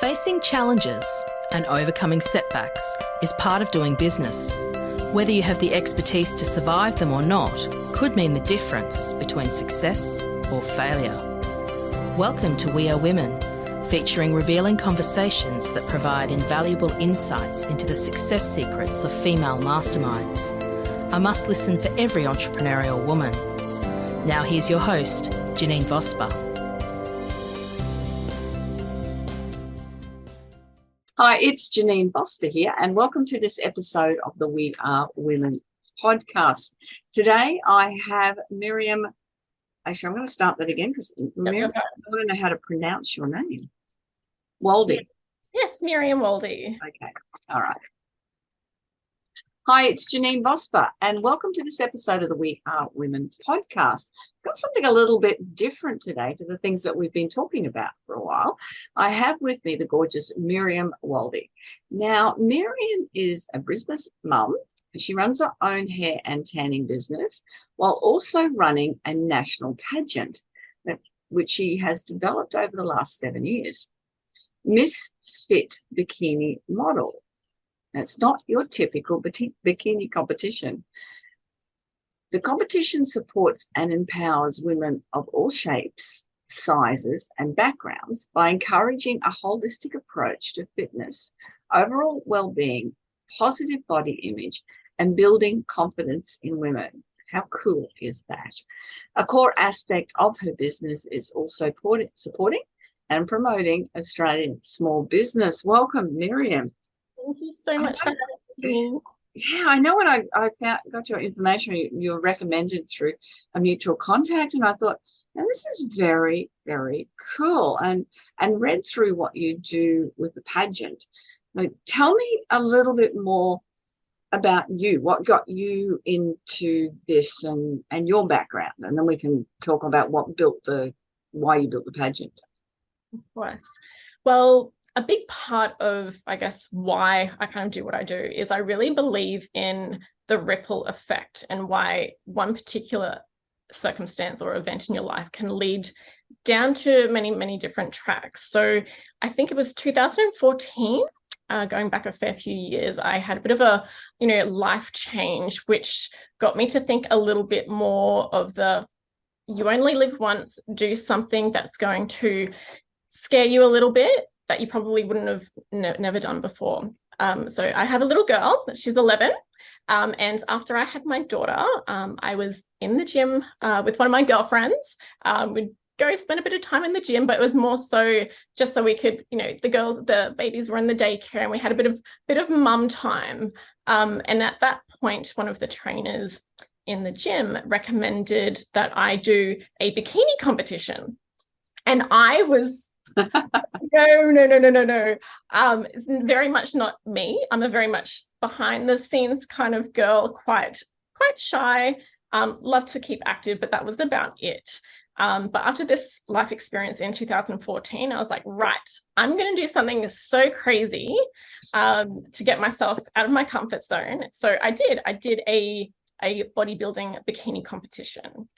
Facing challenges and overcoming setbacks is part of doing business. Whether you have the expertise to survive them or not could mean the difference between success or failure. Welcome to We Are Women, featuring revealing conversations that provide invaluable insights into the success secrets of female masterminds. A must listen for every entrepreneurial woman. Now here's your host, Janine Vosper. Hi, it's Janine Vosper here, and welcome to this episode of the We Are Women podcast. Today I have Miriam. Actually, I'm going to start that again because Miriam, I don't know how to pronounce your name. Waldie. Yes, Miriam Waldie. Okay, all right. Hi, it's Janine Vosper, and welcome to this episode of the We Are Women podcast. Got something a little bit different today to the things that we've been talking about for a while. I have with me the gorgeous Miriam Waldie. Now, Miriam is a Brisbane mum. She runs her own hair and tanning business while also running a national pageant, which she has developed over the last 7 years. Miss Fit Bikini Model. It's not your typical bikini competition. The competition supports and empowers women of all shapes, sizes, and backgrounds by encouraging a holistic approach to fitness, overall well-being, positive body image, and building confidence in women. How cool is that? A core aspect of her business is also supporting and promoting Australian small business. Welcome, Miriam. Thank you so much for having me. Yeah, I know when I got your information, you were recommended through a mutual contact, and I thought, now this is very, very cool, and read through what you do with the pageant. Now, tell me a little bit more about you. What got you into this and your background, and then we can talk about why you built the pageant. Of course. Well, a big part of, I guess, why I kind of do what I do is I really believe in the ripple effect and why one particular circumstance or event in your life can lead down to many, many different tracks. So I think it was 2014, going back a fair few years, I had a bit of a, life change, which got me to think a little bit more of you only live once, do something that's going to scare you a little bit, that you probably wouldn't have never done before. So I have a little girl, she's 11. And after I had my daughter, I was in the gym with one of my girlfriends. We'd go spend a bit of time in the gym, but it was more so just so we could, the babies were in the daycare and we had a bit of mum time. And at that point, one of the trainers in the gym recommended that I do a bikini competition. And I was No. It's very much not me. I'm a very much behind the scenes kind of girl, quite shy, love to keep active, but that was about it. But after this life experience in 2014, I was like, right, I'm going to do something so crazy to get myself out of my comfort zone. So I did a bodybuilding bikini competition.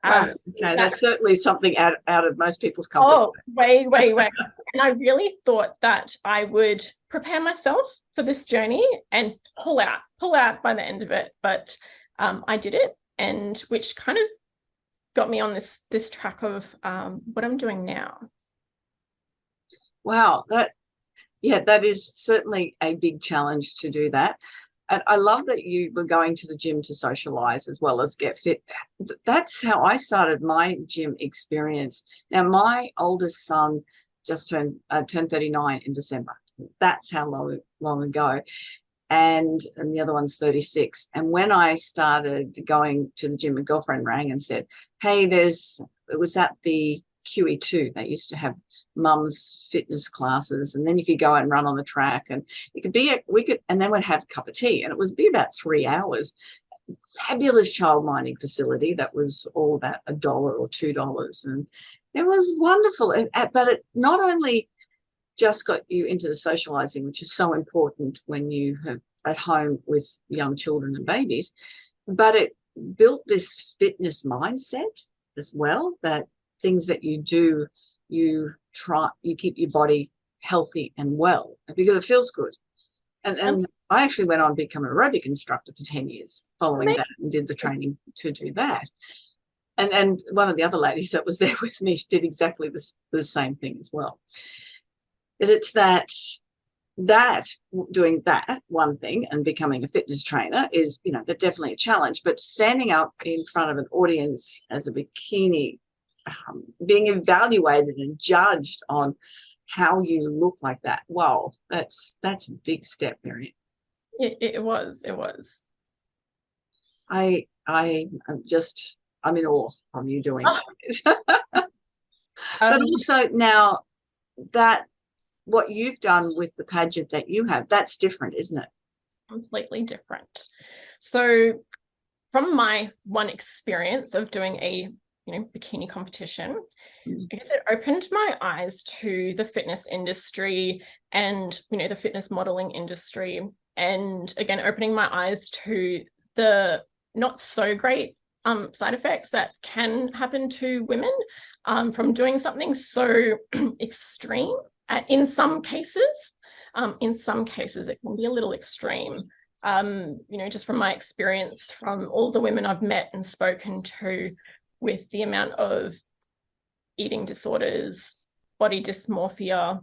Wow. Okay, that's certainly something out of most people's comfort. Oh, way. And I really thought that I would prepare myself for this journey and pull out by the end of it. But I did it, and which kind of got me on this track of what I'm doing now. Wow, that is certainly a big challenge to do that. And I love that you were going to the gym to socialize as well as get fit. That's how I started my gym experience. Now, my oldest son just turned 39 in December. That's how long ago. And the other one's 36. And when I started going to the gym, a girlfriend rang and said, hey, it was at the QE2. They used to have mum's fitness classes, and then you could go out and run on the track, and and then we'd have a cup of tea, and it would be about 3 hours. Fabulous childminding facility that was all about $1 or $2, and it was wonderful. But it not only just got you into the socializing, which is so important when you have at home with young children and babies, but it built this fitness mindset as well, that things that you do, you keep your body healthy and well because it feels good. And I actually went on to become an aerobic instructor for 10 years following that and did the training to do that. And one of the other ladies that was there with me did exactly the same thing as well. But it's that doing that one thing and becoming a fitness trainer is, that's definitely a challenge. But standing up in front of an audience as a bikini, being evaluated and judged on how you look like that, wow, that's a big step, Miriam. It was. I'm in awe of you doing that. But also now that what you've done with the pageant that you have, that's different, isn't it? Completely different. So from my one experience of doing a bikini competition, I guess it opened my eyes to the fitness industry and the fitness modeling industry, and again opening my eyes to the not so great side effects that can happen to women from doing something so extreme. In some cases it can be a little extreme. Just from my experience, from all the women I've met and spoken to, with the amount of eating disorders, body dysmorphia,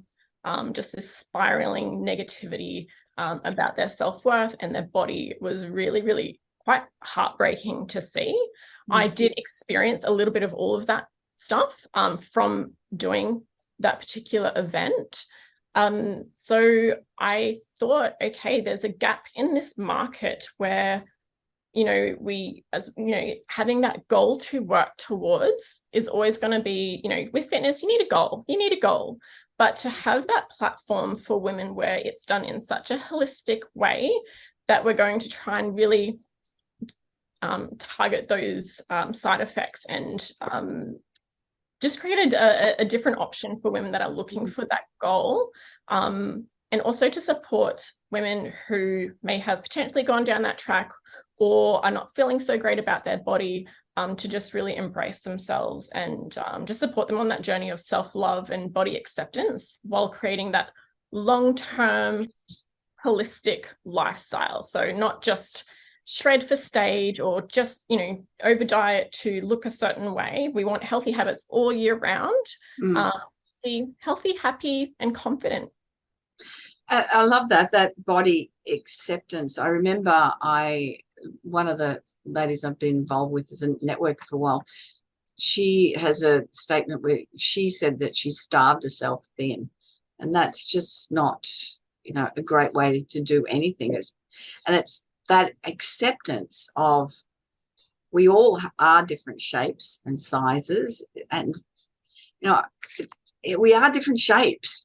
just this spiraling negativity about their self-worth and their body, was really, really quite heartbreaking to see. Mm-hmm. I did experience a little bit of all of that stuff from doing that particular event. So I thought, okay, there's a gap in this market where, we, as having that goal to work towards is always going to be, with fitness, you need a goal. But to have that platform for women where it's done in such a holistic way that we're going to try and really target those side effects and just created a different option for women that are looking for that goal, and also to support women who may have potentially gone down that track or are not feeling so great about their body, to just really embrace themselves and just support them on that journey of self-love and body acceptance while creating that long-term holistic lifestyle. So not just shred for stage or just, over diet to look a certain way. We want healthy habits all year round, be healthy, happy, and confident. I love that body acceptance. I remember one of the ladies I've been involved with as a networker for a while, she has a statement where she said that she starved herself thin, and that's just not, a great way to do anything. And it's that acceptance of we all are different shapes and sizes, and we are different shapes.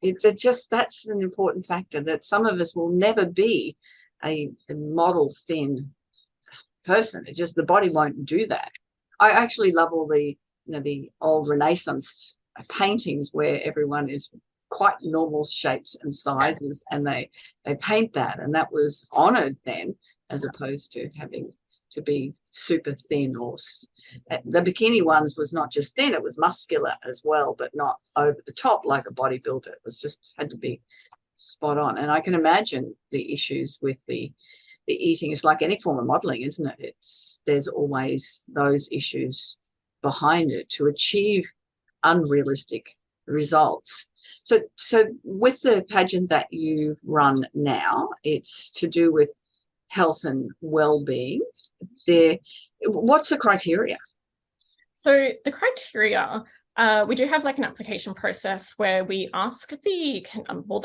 That's an important factor, that some of us will never be a model thin person. It's just the body won't do that. I actually love all the the old Renaissance paintings where everyone is quite normal shapes and sizes, and they paint that, and that was honored then, as opposed to having to be super thin. Or the bikini ones was not just thin, it was muscular as well, but not over the top like a bodybuilder. It was just had to be spot on. And I can imagine the issues with the eating. It's like any form of modeling, isn't it? There's always those issues behind it to achieve unrealistic results. So with the pageant that you run now, it's to do with health and well-being. What's the criteria? So the criteria, we do have like an application process where we ask the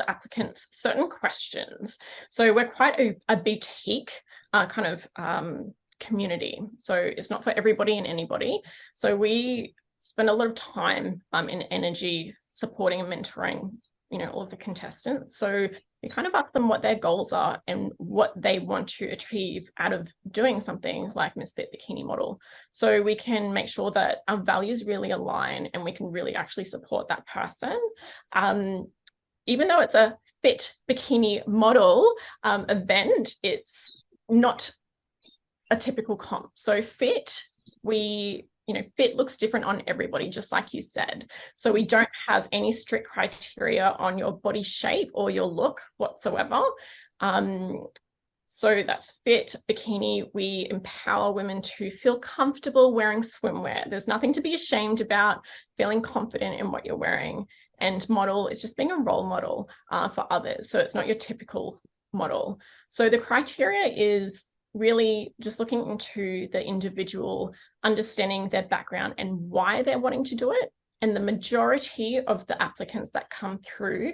applicants certain questions. So we're quite a boutique kind of community. So it's not for everybody and anybody. So we spend a lot of time and energy supporting and mentoring, all of the contestants. So we kind of ask them what their goals are and what they want to achieve out of doing something like Miss Fit Bikini Model. So we can make sure that our values really align and we can really actually support that person. Even though it's a Fit Bikini Model event, it's not a typical comp. So Fit, we fit looks different on everybody, just like you said. So we don't have any strict criteria on your body shape or your look whatsoever. So that's Fit Bikini. We empower women to feel comfortable wearing swimwear. There's nothing to be ashamed about, feeling confident in what you're wearing. And model is just being a role model for others. So it's not your typical model. So the criteria is really just looking into the individual, understanding their background and why they're wanting to do it. And the majority of the applicants that come through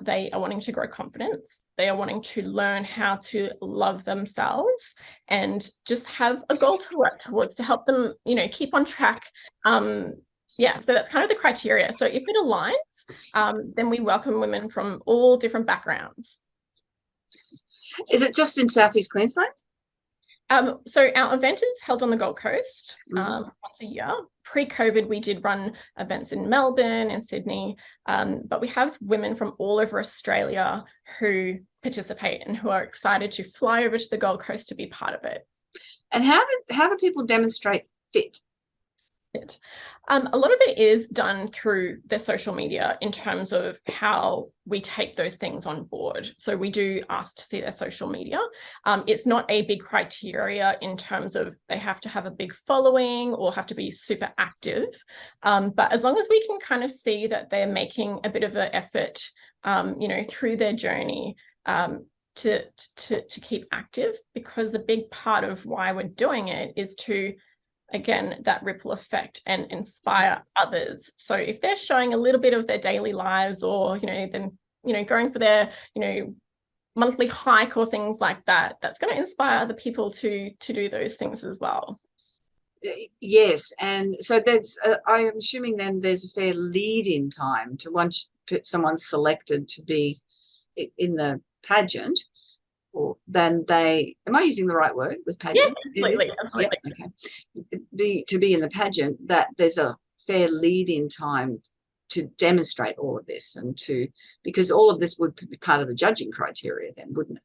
they are wanting to grow confidence. They are wanting to learn how to love themselves and just have a goal to work towards to help them, keep on track. So that's kind of the criteria. So if it aligns, then we welcome women from all different backgrounds. Is it just in Southeast Queensland? So our event is held on the Gold Coast once a year. Pre-COVID, we did run events in Melbourne and Sydney, but we have women from all over Australia who participate and who are excited to fly over to the Gold Coast to be part of it. And how do people demonstrate fit? A lot of it is done through their social media in terms of how we take those things on board. So we do ask to see their social media. It's not a big criteria in terms of they have to have a big following or have to be super active. But as long as we can kind of see that they're making a bit of an effort, through their journey, to keep active, because a big part of why we're doing it is to, again, that ripple effect and inspire others. So if they're showing a little bit of their daily lives, or them going for their monthly hike or things like that, that's going to inspire other people to do those things as well. Yes, and so there's I'm assuming then there's a fair lead-in time to once someone's selected to be in the pageant. Or then am I using the right word with pageant? Yes, absolutely. Yeah, okay. To be in the pageant, that there's a fair lead-in time to demonstrate all of this, because all of this would be part of the judging criteria then, wouldn't it?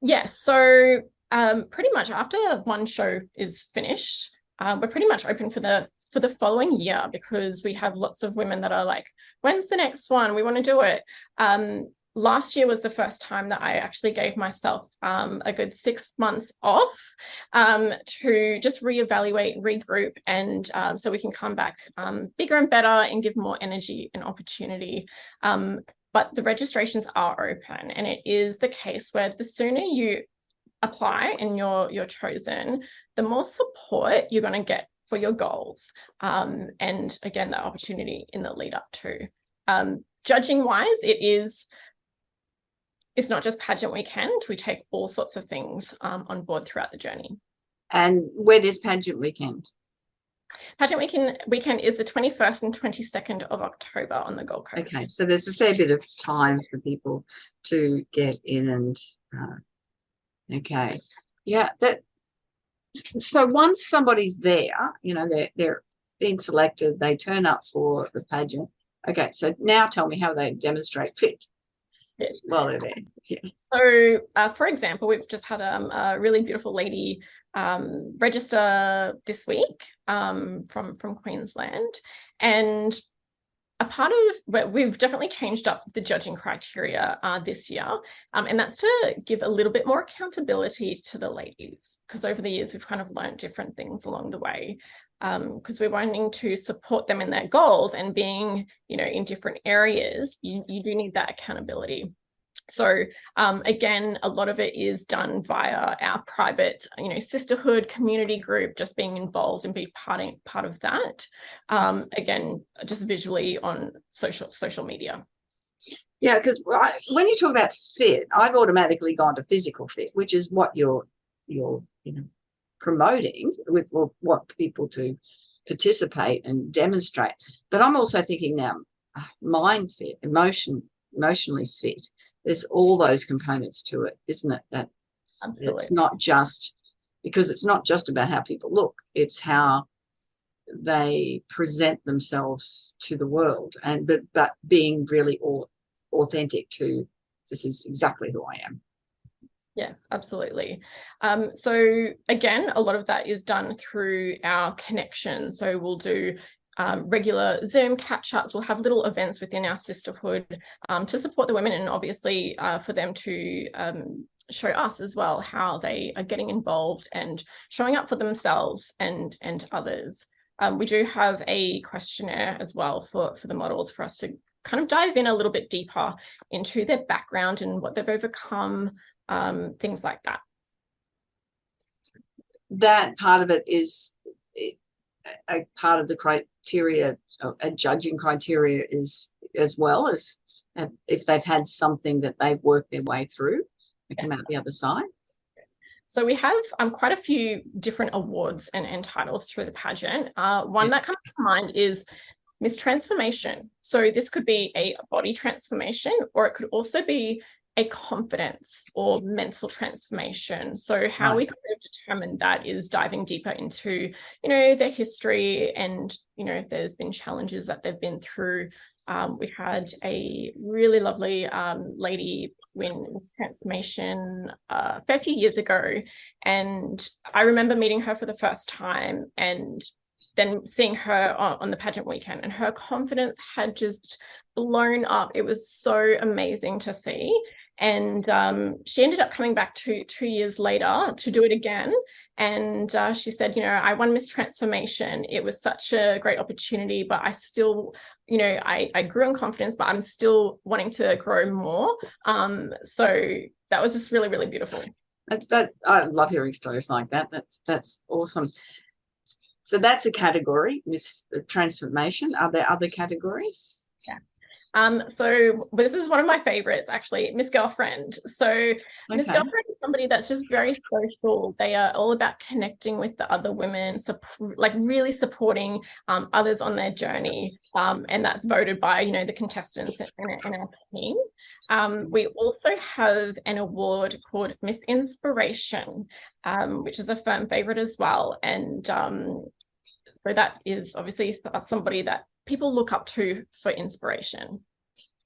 Yes. So pretty much after one show is finished, we're pretty much open for the following year, because we have lots of women that are like, when's the next one? We want to do it. Last year was the first time that I actually gave myself a good 6 months off to just reevaluate, regroup, and so we can come back bigger and better and give more energy and opportunity. But the registrations are open, and it is the case where the sooner you apply and you're chosen, the more support you're going to get for your goals. And again, that opportunity in the lead up to. Judging wise, it's not just pageant weekend. We take all sorts of things on board throughout the journey. And when is pageant weekend? Pageant weekend is the 21st and 22nd of October on the Gold Coast. Okay, so there's a fair bit of time for people to get in and okay. Yeah, so once somebody's there, they're being selected, they turn up for the pageant. Okay, so now tell me how they demonstrate fit. Yes. Well, they're there. Yeah. So, for example, we've just had a really beautiful lady register this week from Queensland, and a part of we've definitely changed up the judging criteria this year, and that's to give a little bit more accountability to the ladies, because over the years we've kind of learned different things along the way. Because we're wanting to support them in their goals, and being, in different areas, you do need that accountability. So again, a lot of it is done via our private, sisterhood community group, just being involved and be part of that. Again, just visually on social media. Yeah, because when you talk about fit, I've automatically gone to physical fit, which is what you're promoting with what people to participate and demonstrate. But I'm also thinking now, mind fit, emotionally fit. There's all those components to it, isn't it? That absolutely. It's not just about how people look. It's how they present themselves to the world, but being really authentic to, this is exactly who I am. Yes, absolutely. So again, a lot of that is done through our connection. So we'll do regular Zoom catch-ups. We'll have little events within our sisterhood to support the women, and obviously for them to show us as well how they are getting involved and showing up for themselves and others. We do have a questionnaire as well for the models, for us to kind of dive in a little bit deeper into their background and what they've overcome, things like that. That part of it is a part of the criteria, a judging criteria, is as well as if they've had something that they've worked their way through and come out the other side. So we have quite a few different awards and titles through the pageant. One that comes to mind is Miss Transformation. So this could be a body transformation, or it could also be a confidence or mental transformation. So how we kind of determine that is diving deeper into, their history, and, if there's been challenges that they've been through. We had a really lovely lady win Miss Transformation a fair few years ago, and I remember meeting her for the first time and then seeing her on the pageant weekend, and her confidence had just blown up. It was so amazing to see. And she ended up coming back 2 years later to do it again. And she said, I won Miss Transformation. It was such a great opportunity, but I still, I grew in confidence, but I'm still wanting to grow more. So that was just really, really beautiful. I love hearing stories like that. That's awesome. So that's a category, Miss Transformation. Are there other categories? Yeah. So this is one of my favorites, actually, Miss Girlfriend. So Miss Girlfriend is somebody that's just very social. They are all about connecting with the other women, really supporting others on their journey. And that's voted by, the contestants in our team. We also have an award called Miss Inspiration, which is a firm favorite as well. And so that is obviously somebody that people look up to for inspiration.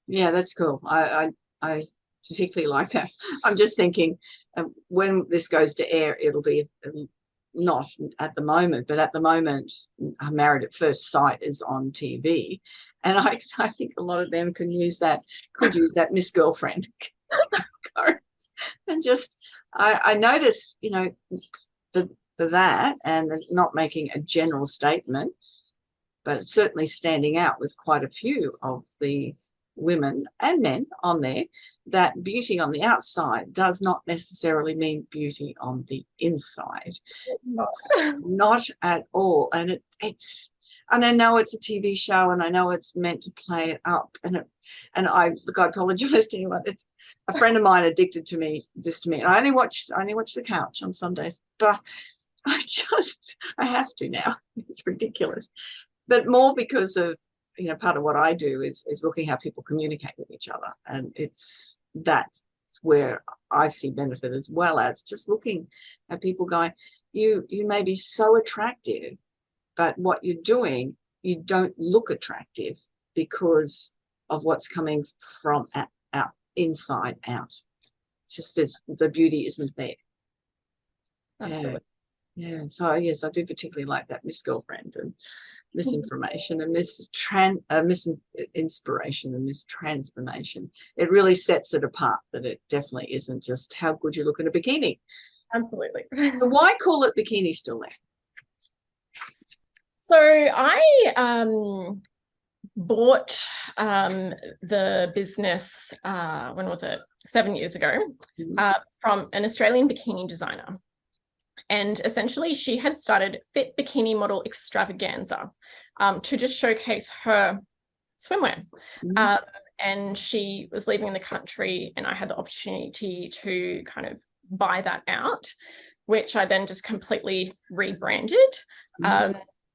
Yeah, that's cool. I particularly like that. I'm just thinking when this goes to air, it'll be not at the moment, but at the moment, Married at First Sight is on TV. And I think a lot of them could use that Miss Girlfriend. And just, I notice, that, and not making a general statement, but it's certainly standing out with quite a few of the women and men on there, that beauty on the outside does not necessarily mean beauty on the inside. Not at all. And and I know it's a TV show, and I know it's meant to play it up. And I apologize to anyone. A friend of mine addicted to this to me, and I only watch The Couch on Sundays, but I have to now. It's ridiculous. But more because of, part of what I do is looking how people communicate with each other. And that's where I see benefit, as well as just looking at people going, you may be so attractive, but what you're doing, you don't look attractive because of what's coming from out inside out. It's just the beauty isn't there. Absolutely. Yeah. So yes, I do particularly like that Miss Girlfriend and Misinformation and Miss Inspiration and Miss Transformation. It really sets it apart, that it definitely isn't just how good you look in a bikini. Absolutely. So why call it Bikini Still There? So I bought the business, when was it? 7 years ago, from an Australian bikini designer. And essentially she had started Fit Bikini Model Extravaganza to just showcase her swimwear. And she was leaving the country, and I had the opportunity to kind of buy that out, which I then just completely rebranded.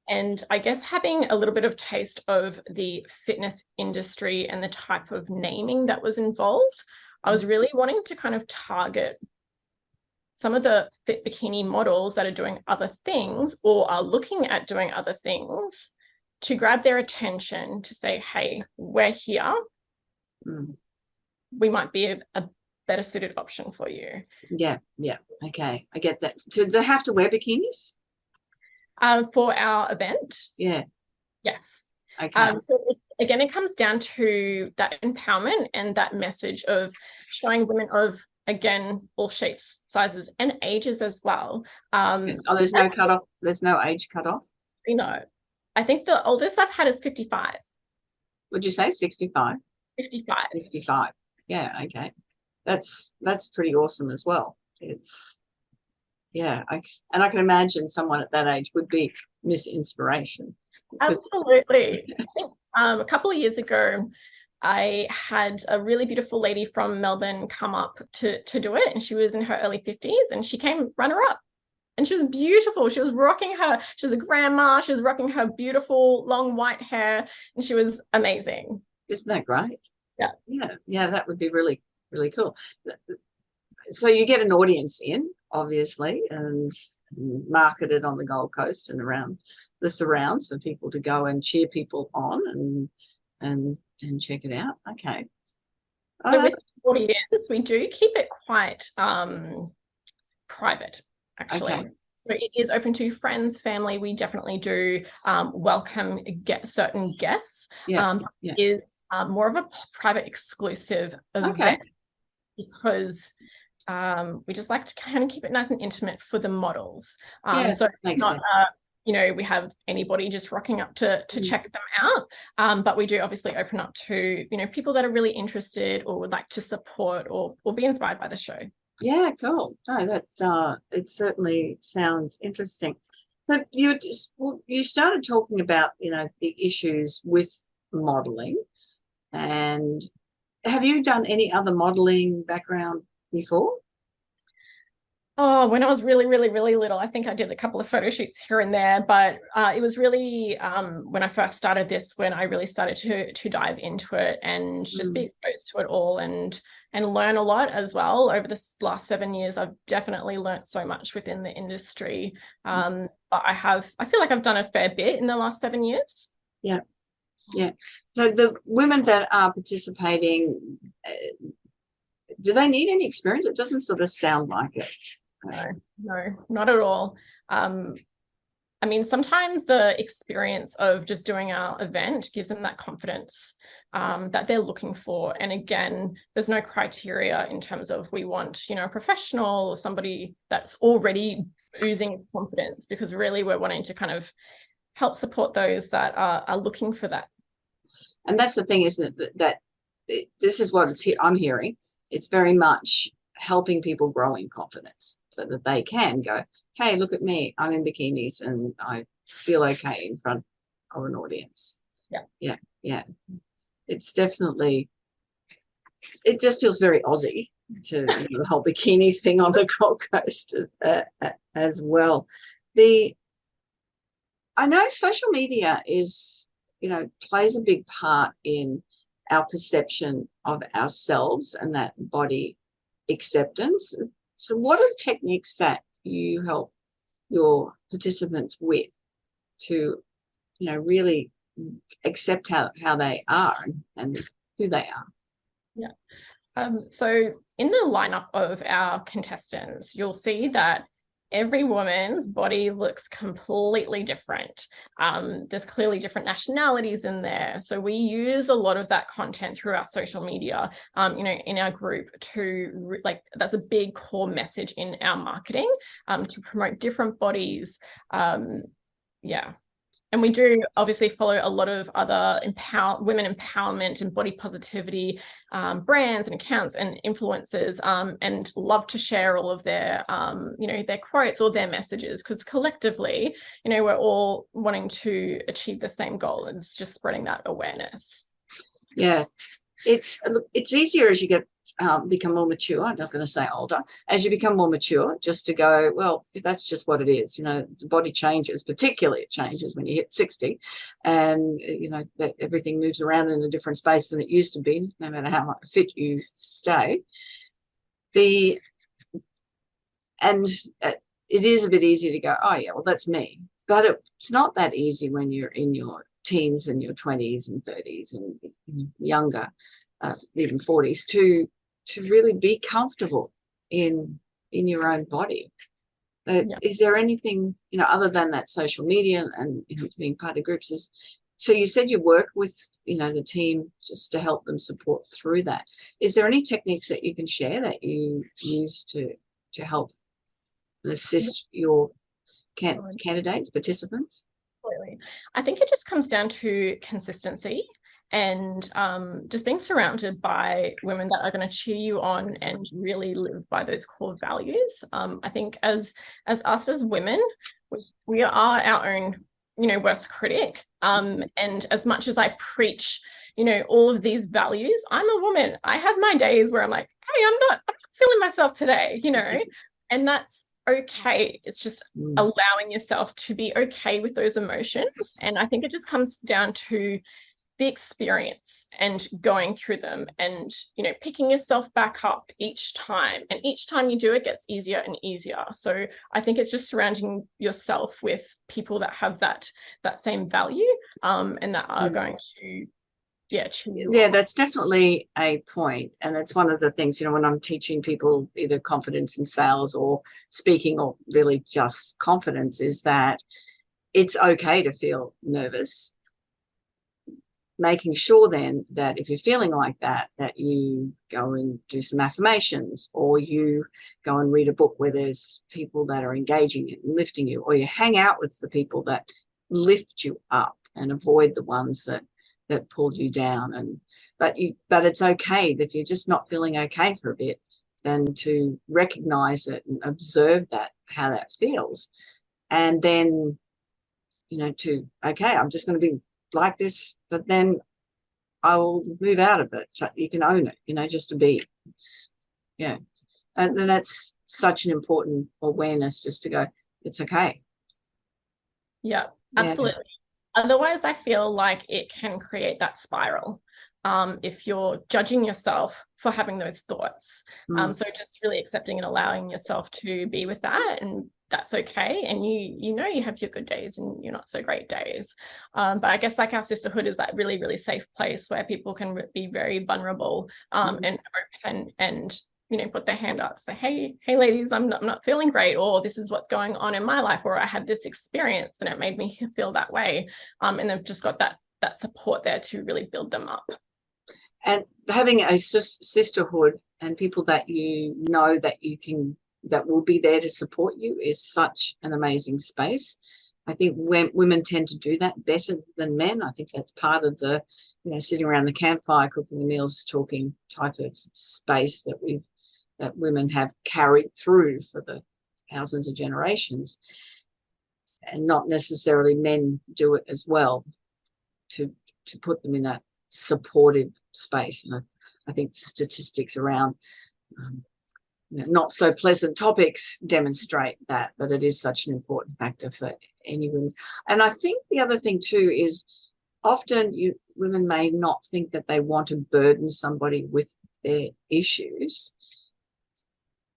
And I guess having a little bit of taste of the fitness industry and the type of naming that was involved, I was really wanting to kind of target some of the fit bikini models that are doing other things or are looking at doing other things, to grab their attention, to say, hey, we're here. We might be a better suited option for you. Yeah. Okay, I get that. Do they have to wear bikinis? For our event? Yeah. Yes. Okay. So again, it comes down to that empowerment and that message of showing women of, again, all shapes, sizes, and ages as well. Yes. Oh, there's no cutoff. There's no age cutoff. I think the oldest I've had is 55. Would you say 65? 55. 55. Yeah. Okay. That's pretty awesome as well. It's and I can imagine someone at that age would be Miss Inspiration. Absolutely. I think a couple of years ago, I had a really beautiful lady from Melbourne come up to do it, and she was in her early 50s, and she came runner-up. And she was beautiful. She was rocking she was a grandma. She was rocking her beautiful long white hair, and she was amazing. Isn't that great? Yeah. Yeah, that would be really, really cool. So you get an audience in, obviously, and market it on the Gold Coast and around the surrounds for people to go and cheer people on and check it out. Okay. So with the audience, we do keep it quite private, actually. Okay. So it is open to friends, family. We definitely do welcome certain guests. It is more of a private, exclusive event, because we just like to kind of keep it nice and intimate for the models. So it's not, we have anybody just rocking up to check them out. But we do obviously open up to, people that are really interested or would like to support or be inspired by the show. Yeah, cool. No, that it certainly sounds interesting. So you started talking about, the issues with modeling, and have you done any other modeling background before? Oh, when I was really, really, really little, I think I did a couple of photo shoots here and there, but it was really when I first started this, when I really started to dive into it and just be exposed to it all and learn a lot as well. Over the last 7 years, I've definitely learned so much within the industry. But I feel like I've done a fair bit in the last 7 years. Yeah. So the women that are participating, do they need any experience? It doesn't sort of sound like it. No, not at all. I mean, sometimes the experience of just doing our event gives them that confidence that they're looking for. And again, there's no criteria in terms of we want, a professional or somebody that's already oozing confidence, because really we're wanting to kind of help support those that are looking for that. And that's the thing, isn't it? That this is what I'm hearing. It's very much helping people grow in confidence so that they can go, hey, look at me, I'm in bikinis and I feel okay in front of an audience. Yeah. It's definitely, it just feels very Aussie to the whole bikini thing on the Gold Coast as well. I know social media is, plays a big part in our perception of ourselves and that body acceptance. So what are the techniques that you help your participants with to, really accept how they are and who they are? Yeah. So in the lineup of our contestants, you'll see that every woman's body looks completely different. There's clearly different nationalities in there. So we use a lot of that content through our social media, in our group to that's a big core message in our marketing, to promote different bodies. And we do obviously follow a lot of other women empowerment and body positivity brands and accounts and influencers, and love to share all of their, their quotes or their messages, because collectively, we're all wanting to achieve the same goal. It's just spreading that awareness. Yeah, it's easier as you get become more mature. I'm not going to say older. As you become more mature, just to go, well, that's just what it is. The body changes, particularly it changes when you hit 60, and that everything moves around in a different space than it used to be, no matter how much fit you stay. It is a bit easy to go, oh yeah, well that's me. But it's not that easy when you're in your teens and your 20s and 30s and younger, even 40s, to really be comfortable in your own body. Is there anything, other than that social media and being part of groups? So you said you work with the team just to help them support through that. Is there any techniques that you can share that you use to help and assist your candidates, participants? Absolutely. I think it just comes down to consistency and just being surrounded by women that are going to cheer you on and really live by those core values. I think as us as women, we are our own, worst critic. And as much as I preach, all of these values, I'm a woman. I have my days where I'm like, hey, I'm not feeling myself today, and that's okay. It's just allowing yourself to be okay with those emotions. And I think it just comes down to the experience and going through them and, picking yourself back up each time. And each time you do, it gets easier and easier. So I think it's just surrounding yourself with people that have that same value and that are going to that's definitely a point. And that's one of the things, when I'm teaching people either confidence in sales or speaking or really just confidence, is that it's okay to feel nervous. Making sure then that if you're feeling like that you go and do some affirmations, or you go and read a book where there's people that are engaging you and lifting you, or you hang out with the people that lift you up and avoid the ones that pull you down. But it's okay that you're just not feeling okay for a bit, then to recognize it and observe how that feels, and then I'm just going to be like this, but then I will move out of it. So you can own it, just to be. And then that's such an important awareness, just to go, it's okay. Yeah, absolutely. Otherwise, I feel like it can create that spiral if you're judging yourself for having those thoughts. So just really accepting and allowing yourself to be with that, and that's okay. And you have your good days and your not so great days. But I guess like our sisterhood is that really, really safe place where people can be very vulnerable and open and put their hand up, say, hey ladies, I'm not feeling great, or this is what's going on in my life, or I had this experience and it made me feel that way. And they've just got that support there to really build them up. And having a sisterhood and people that that will be there to support you is such an amazing space. I think women tend to do that better than men. I think that's part of the, sitting around the campfire, cooking the meals, talking type of space that women have carried through for the thousands of generations, and not necessarily men do it as well to put them in a supportive space. And I think statistics around not so pleasant topics demonstrate that it is such an important factor for any women. And I think the other thing too is often women may not think that they want to burden somebody with their issues,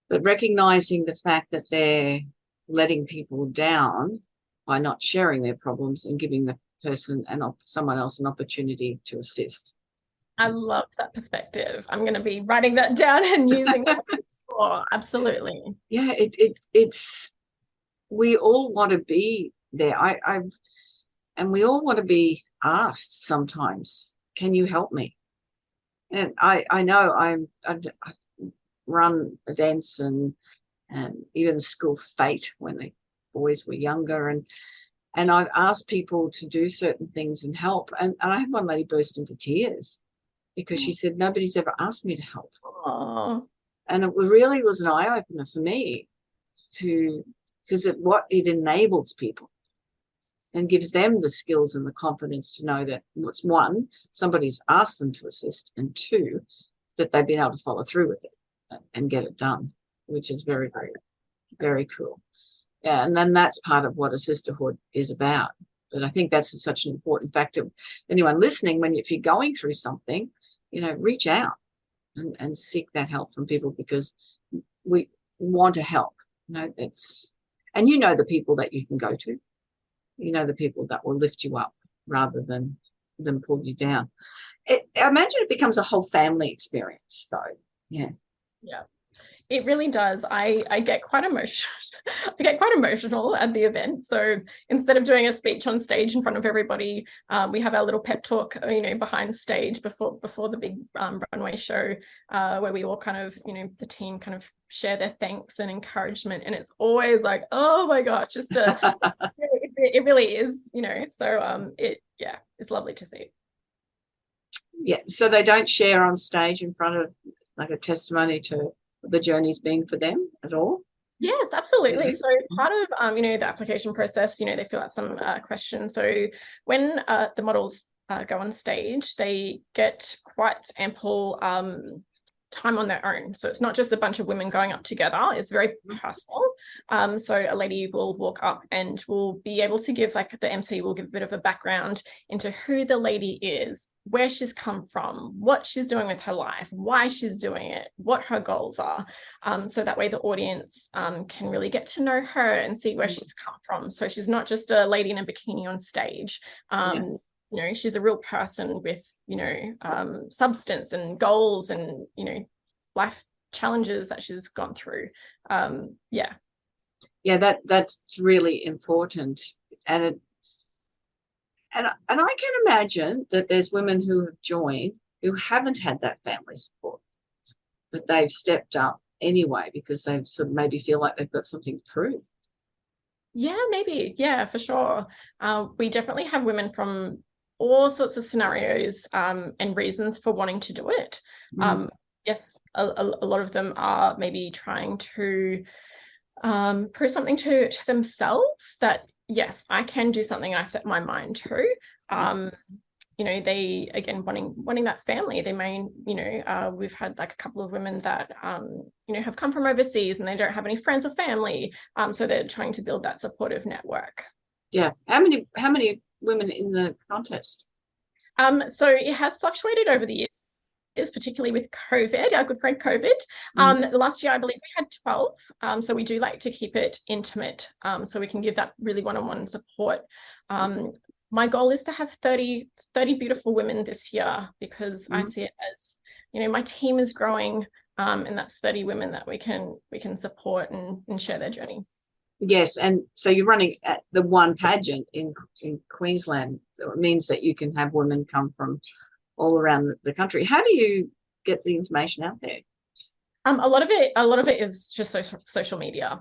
but recognizing the fact that they're letting people down by not sharing their problems and giving the person and someone else an opportunity to assist. I love that perspective. I'm going to be writing that down and using that. Absolutely. Yeah, it's we all want to be there. And we all want to be asked sometimes, can you help me? And I know I run events and even school fete when the boys were younger, and I've asked people to do certain things and help, and I had one lady burst into tears because she said, nobody's ever asked me to help. And it really was an eye-opener for me, because it enables people and gives them the skills and the confidence to know that, one, somebody's asked them to assist, and two, that they've been able to follow through with it and get it done, which is very, very, very cool. Yeah, and then that's part of what a sisterhood is about. But I think that's such an important factor. Anyone listening, if you're going through something, reach out and seek that help from people, because we want to help. And the people that you can go to, the people that will lift you up rather than pull you down. I imagine it becomes a whole family experience, though. Yeah. Yeah. It really does. I get quite emotional. I get quite emotional at the event. So instead of doing a speech on stage in front of everybody, we have our little pep talk, behind stage before the big runway show, where we all kind of, the team kind of share their thanks and encouragement. And it's always like, oh my gosh, it really is, So it's lovely to see. Yeah. So they don't share on stage in front of like a testimony to the journey's been for them at all? Yes, absolutely. So part of, the application process, they fill out some questions. So when the models go on stage, they get quite ample time on their own. So it's not just a bunch of women going up together. It's very personal. So a lady will walk up and will be able to give, like the MC will give a bit of a background into who the lady is, where she's come from, what she's doing with her life, why she's doing it, what her goals are. So that way the audience can really get to know her and see where she's come from. So she's not just a lady in a bikini on stage. She's a real person with, substance and goals and, life challenges that she's gone through. That's really important. And I can imagine that there's women who have joined who haven't had that family support, but they've stepped up anyway because they sort of maybe feel like they've got something to prove. Yeah, maybe. Yeah, for sure. We definitely have women from all sorts of scenarios and reasons for wanting to do it. Yes, a lot of them are maybe trying to prove something to themselves that, yes, I can do something I set my mind to. They, again, wanting that family. They may, we've had like a couple of women that, have come from overseas and they don't have any friends or family. So they're trying to build that supportive network. Yeah. How many women in the contest? So it has fluctuated over the years, particularly with COVID, our good friend COVID. Last year, I believe we had 12. So we do like to keep it intimate, so we can give that really one-on-one support. My goal is to have 30 beautiful women this year, because I see it as, my team is growing, and that's 30 women that we can support and share their journey. Yes, and so you're running at the one pageant in Queensland. So it means that you can have women come from all around the country. How do you get the information out there? A lot of it is just social media.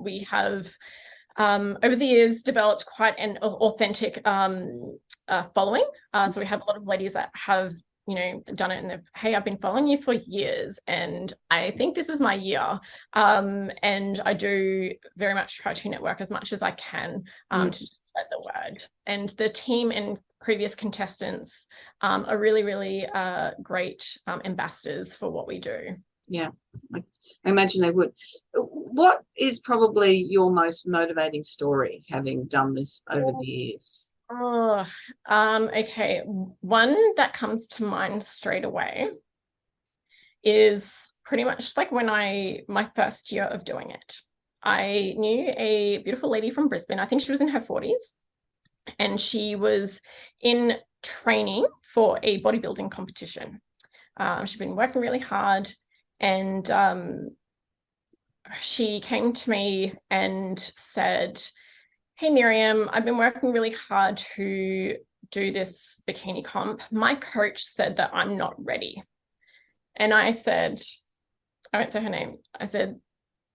We have over the years developed quite an authentic following. So we have a lot of ladies that have done it and they've, hey, I've been following you for years and I think this is my year. And I do very much try to network as much as I can to just spread the word. And the team and previous contestants are really, really great ambassadors for what we do. Yeah, I imagine they would. What is probably your most motivating story, having done this over the years? Okay. One that comes to mind straight away is pretty much like when my first year of doing it. I knew a beautiful lady from Brisbane. I think she was in her 40s, and she was in training for a bodybuilding competition. She'd been working really hard, and she came to me and said, hey, Miriam, I've been working really hard to do this bikini comp. My coach said that I'm not ready. And I said, I won't say her name. I said,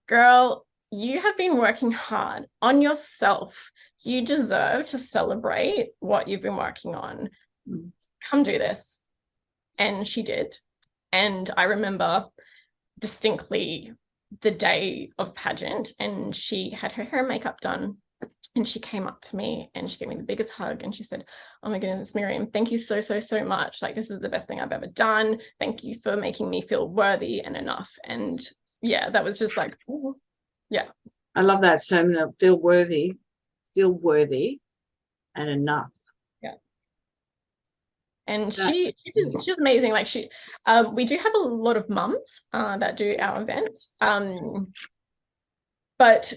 girl, you have been working hard on yourself. You deserve to celebrate what you've been working on. Come do this. And she did. And I remember distinctly the day of pageant, and she had her hair and makeup done. And she came up to me and she gave me the biggest hug and she said, oh my goodness, Miriam, thank you so much. Like, this is the best thing I've ever done. Thank you for making me feel worthy and enough. And yeah, that was just like, yeah. I love that. So feel worthy and enough. Yeah. And she's amazing. Like we do have a lot of mums that do our event. But,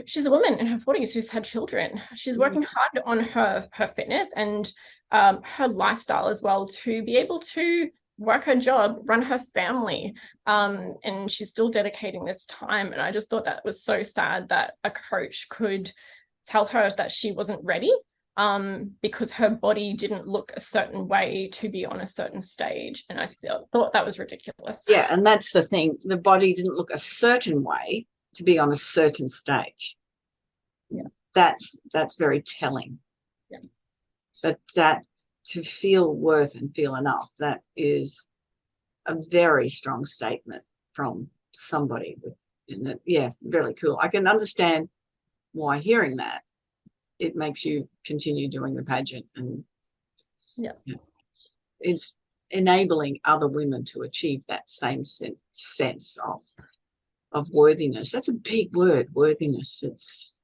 she's a woman in her 40s who's had children. She's working hard on her fitness and her lifestyle as well to be able to work her job, run her family, and she's still dedicating this time. And I just thought that was so sad that a coach could tell her that she wasn't ready, because her body didn't look a certain way to be on a certain stage. And I thought that was ridiculous. Yeah, and that's the thing. The body didn't look a certain way to be on a certain stage. Yeah. That's very telling. Yeah. But that to feel worth and feel enough, that is a very strong statement from somebody. Yeah, really cool. I can understand why hearing that it makes you continue doing the pageant, and it's enabling other women to achieve that same sense of worthiness. That's a big word, worthiness. It's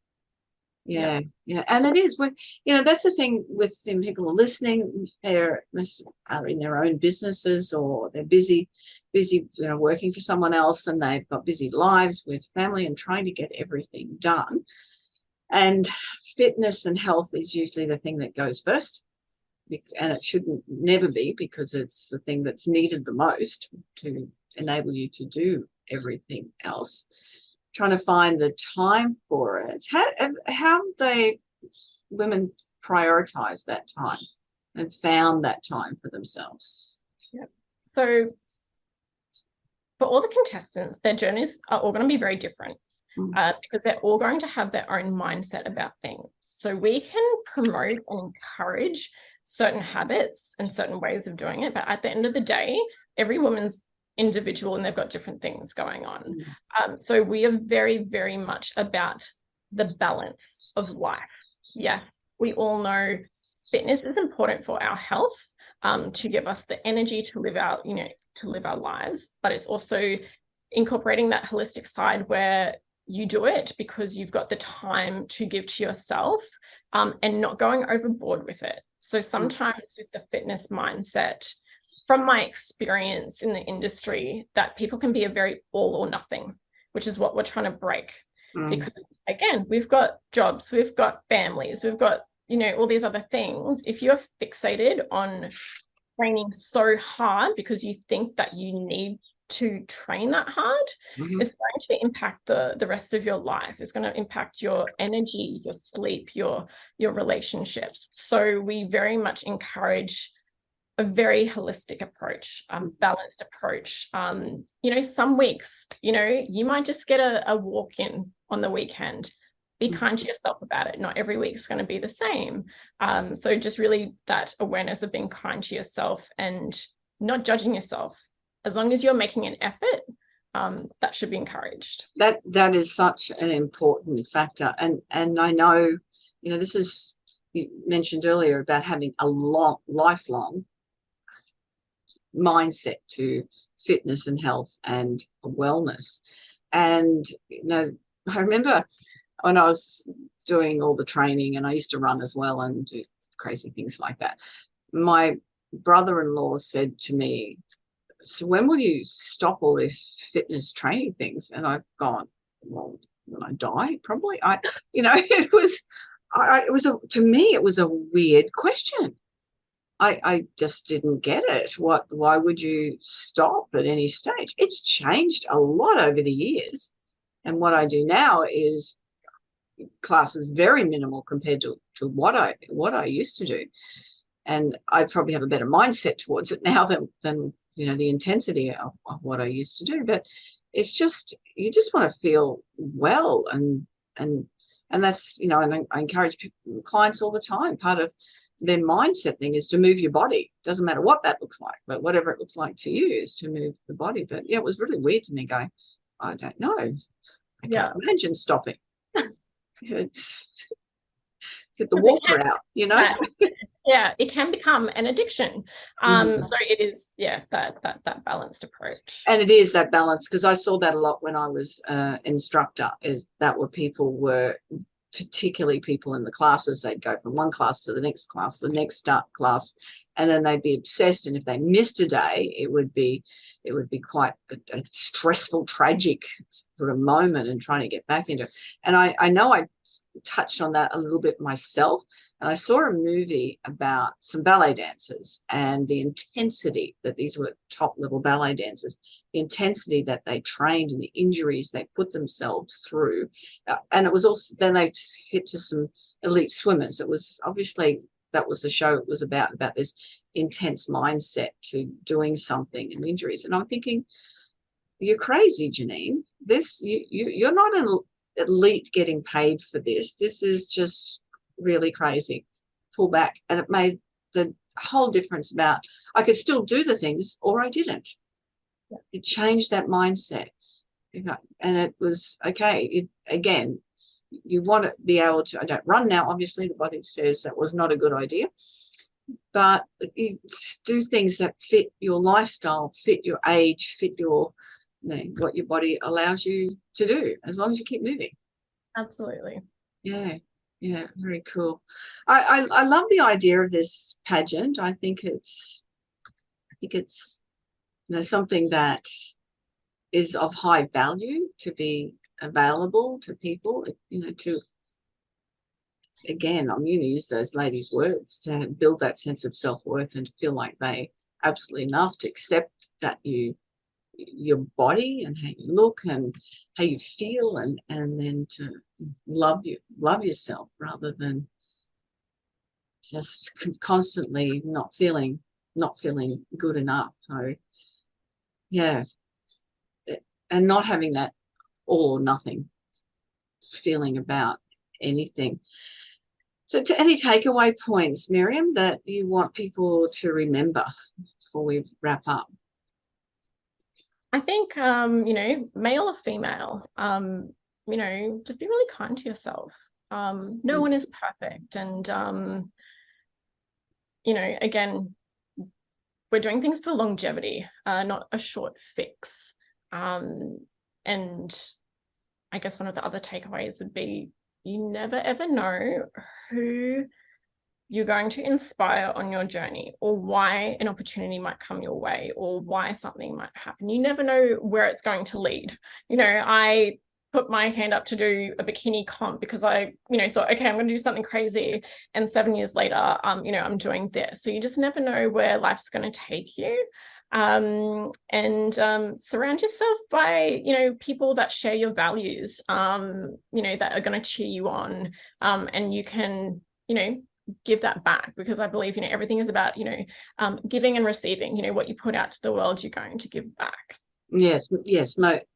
yeah, and it is when that's the thing with people are listening. They're in their own businesses, or they're busy, working for someone else, and they've got busy lives with family and trying to get everything done. And fitness and health is usually the thing that goes first, and it shouldn't never be, because it's the thing that's needed the most to enable you to do everything else. Trying to find the time for it. How they women prioritize that time and found that time for themselves? Yep. So for all the contestants, their journeys are all going to be very different. Because they're all going to have their own mindset about things. So we can promote and encourage certain habits and certain ways of doing it, but at the end of the day, every woman's individual and they've got different things going on. So we are very, very much about the balance of life. Yes, we all know fitness is important for our health, to give us the energy to live our lives, but it's also incorporating that holistic side where you do it because you've got the time to give to yourself, and not going overboard with it. So sometimes with the fitness mindset, from my experience in the industry, that people can be a very all or nothing, which is what we're trying to break. Because again, we've got jobs, we've got families, we've got, all these other things. If you're fixated on training so hard because you think that you need to train that hard, it's going to impact the rest of your life. It's going to impact your energy, your sleep, your relationships. So we very much encourage a very holistic approach, balanced approach. Some weeks, you might just get a walk in on the weekend. Be kind to yourself about it. Not every week is going to be the same. So just really that awareness of being kind to yourself and not judging yourself. As long as you're making an effort, that should be encouraged. That is such an important factor. And I know, this is, you mentioned earlier about having a lifelong mindset to fitness and health and wellness. And, I remember when I was doing all the training, and I used to run as well and do crazy things like that, my brother-in-law said to me, so when will you stop all this fitness training things? And I've gone, well, when I die, probably. To me, it was a weird question. I just didn't get it. Why would you stop at any stage? It's changed a lot over the years. And what I do now is classes very minimal compared to what I used to do. And I probably have a better mindset towards it now than the intensity of what I used to do. But it's just, you just want to feel well, and that's, and I encourage clients all the time. Part of their mindset thing is to move your body. Doesn't matter what that looks like, but whatever it looks like to you is to move the body. But yeah, it was really weird to me going, I don't know. I can't imagine stopping. It's get the walker out, Yeah, it can become an addiction. So it is, that balanced approach. And it is that balance, because I saw that a lot when I was instructor, is that what people were, particularly people in the classes, they'd go from one class to the next class, the next class, and then they'd be obsessed. And if they missed a day, it would be quite a stressful, tragic sort of moment and trying to get back into it. And I know I touched on that a little bit myself. And I saw a movie about some ballet dancers and the intensity that these were top-level ballet dancers, the intensity that they trained and the injuries they put themselves through. And it was also, then they hit to some elite swimmers. It was obviously, that was the show it was about this intense mindset to doing something and injuries. And I'm thinking, you're crazy, Janine. You're not an elite getting paid for this. This is just really crazy. Pull back. And it made the whole difference about I could still do the things or I didn't. It changed that mindset. And it was okay. Again, you want to be able to, I don't run now, obviously the body says that was not a good idea, but you do things that fit your lifestyle, fit your age, fit your, what your body allows you to do, as long as you keep moving. Absolutely. Yeah, very cool. I love the idea of this pageant. I think it's something that is of high value to be available to people, to, again, I'm going to use those ladies' words, to build that sense of self-worth and to feel like they absolutely enough to accept that your body and how you look and how you feel, and then to love yourself rather than just constantly not feeling good enough. So yeah, and not having that all or nothing feeling about anything. So to any takeaway points, Miriam, that you want people to remember before we wrap up? I think, male or female, just be really kind to yourself. No one is perfect. And, again, we're doing things for longevity, not a short fix. And I guess one of the other takeaways would be you never, ever know who you're going to inspire on your journey, or why an opportunity might come your way, or why something might happen. You never know where it's going to lead. I put my hand up to do a bikini comp because I, thought, okay, I'm going to do something crazy. And 7 years later, I'm doing this. So you just never know where life's going to take you. And surround yourself by, people that share your values, that are going to cheer you on. And you can, give that back, because I believe, everything is about, giving and receiving. What you put out to the world, you're going to give back. Yes,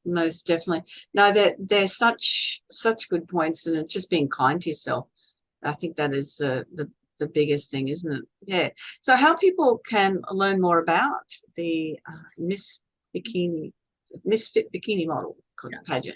most definitely. No, they're such good points, and it's just being kind to yourself. I think that is the biggest thing, isn't it? Yeah. So how people can learn more about the Miss Fit Bikini Model pageant?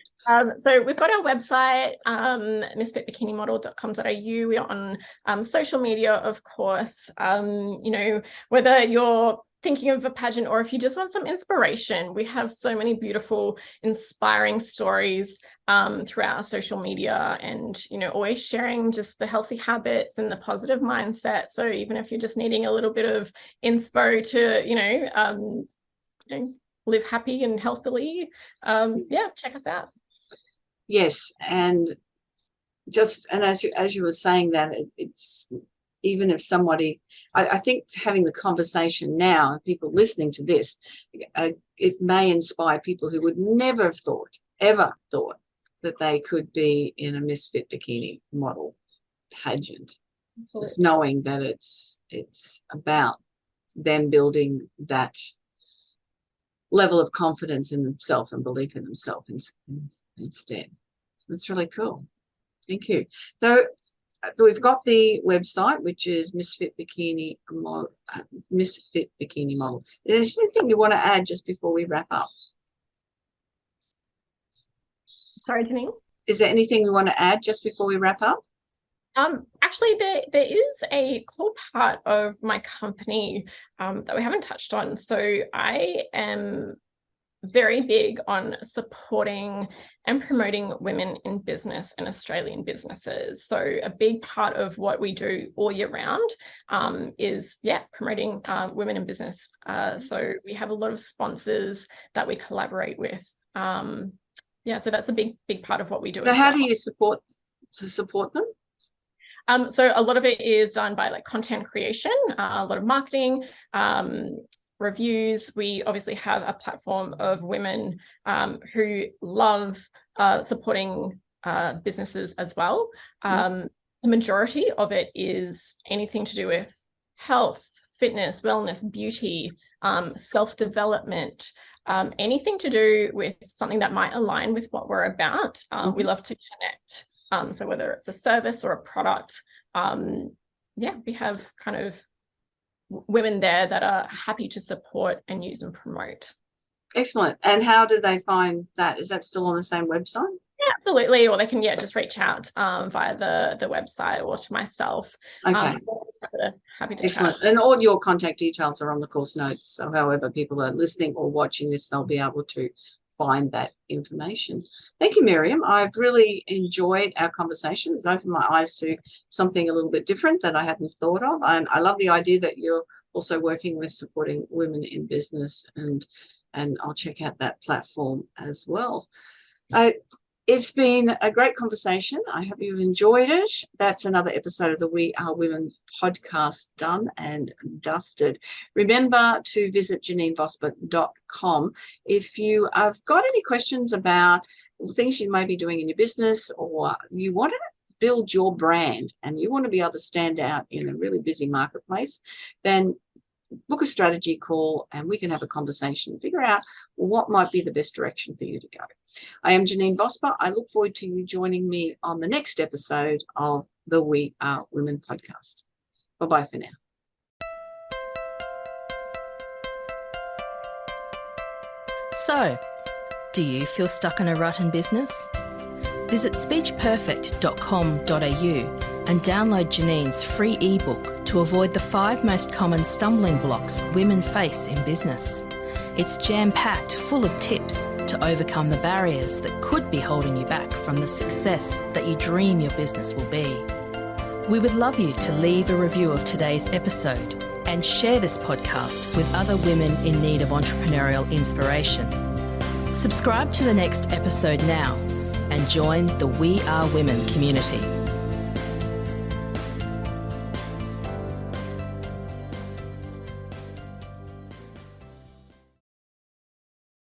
So we've got our website, misfitbikinimodel.com.au. We're on social media, of course. Whether you're thinking of a pageant or if you just want some inspiration, we have so many beautiful, inspiring stories throughout our social media, and always sharing just the healthy habits and the positive mindset. So even if you're just needing a little bit of inspo to live happy and healthily, check us out. Yes, and as you were saying that, it's even if somebody, I think having the conversation now, people listening to this, it may inspire people who would never have ever thought that they could be in a Misfit Bikini Model pageant. Absolutely. Just knowing that it's about them building that level of confidence in themselves and belief in themselves instead. That's really cool. Thank you. So we've got the website, which is Misfit Bikini Model. Misfit Bikini Model. Is there anything you want to add just before we wrap up? Sorry, Janine? Is there anything we want to add just before we wrap up? Actually, there is a core part of my company that we haven't touched on. So I am very big on supporting and promoting women in business and Australian businesses. So a big part of what we do all year round is promoting women in business. So we have a lot of sponsors that we collaborate with. So that's a big part of what we do. So how do you support them? So a lot of it is done by like content creation, a lot of marketing, reviews. We obviously have a platform of women who love supporting businesses as well. The majority of it is anything to do with health, fitness, wellness, beauty, self-development, anything to do with something that might align with what we're about. We love to connect. So whether it's a service or a product, we have kind of women there that are happy to support and use and promote. Excellent. And how do they find that? Is that still on the same website? Yeah, absolutely. Or they can just reach out via the website or to myself. Okay. Happy to Excellent. chat. And all your contact details are on the course notes. So however people are listening or watching this, they'll be able to find that information. Thank you, Miriam. I've really enjoyed our conversation. It's opened my eyes to something a little bit different that I hadn't thought of. And I love the idea that you're also working with supporting women in business, and I'll check out that platform as well. It's been a great conversation. I hope you've enjoyed it. That's another episode of the We Are Women podcast done and dusted. Remember to visit JanineVosper.com if you have got any questions about things you may be doing in your business, or you want to build your brand and you want to be able to stand out in a really busy marketplace, then book a strategy call and we can have a conversation and figure out what might be the best direction for you to go. I am Janine Vosper. I look forward to you joining me on the next episode of the We Are Women podcast. Bye-bye for now. So, do you feel stuck in a rut in business? Visit speechperfect.com.au and download Janine's free ebook to avoid the 5 most common stumbling blocks women face in business. It's jam-packed full of tips to overcome the barriers that could be holding you back from the success that you dream your business will be. We would love you to leave a review of today's episode and share this podcast with other women in need of entrepreneurial inspiration. Subscribe to the next episode now and join the We Are Women community.